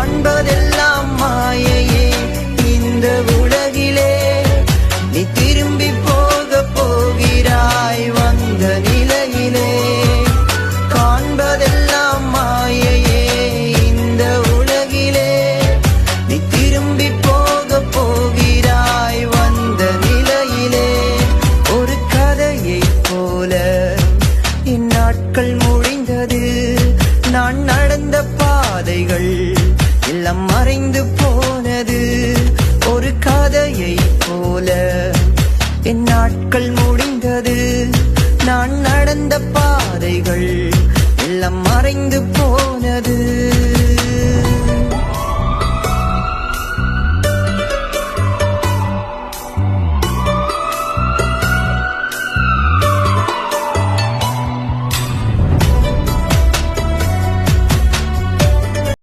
காண்பதெல்லாம் மாயையே இந்த உலகிலே. நீ திரும்பி போக போகிறாய் வந்த நிலையிலே. காண்பதெல்லாம் மாயையே இந்த உலகிலே. நீ திரும்பி போக போகிறாய் வந்த நிலையிலே. ஒரு கதையைப் போல என் நாட்கள் முடிந்தது. நான் நடந்த பாதைகள் எல்லாம் மறைந்து போனது. ஒரு கதையைப் போல என் நாட்கள் முடிந்தது. நான் நடந்த பாதைகள் எல்லாம் மறைந்து போனது.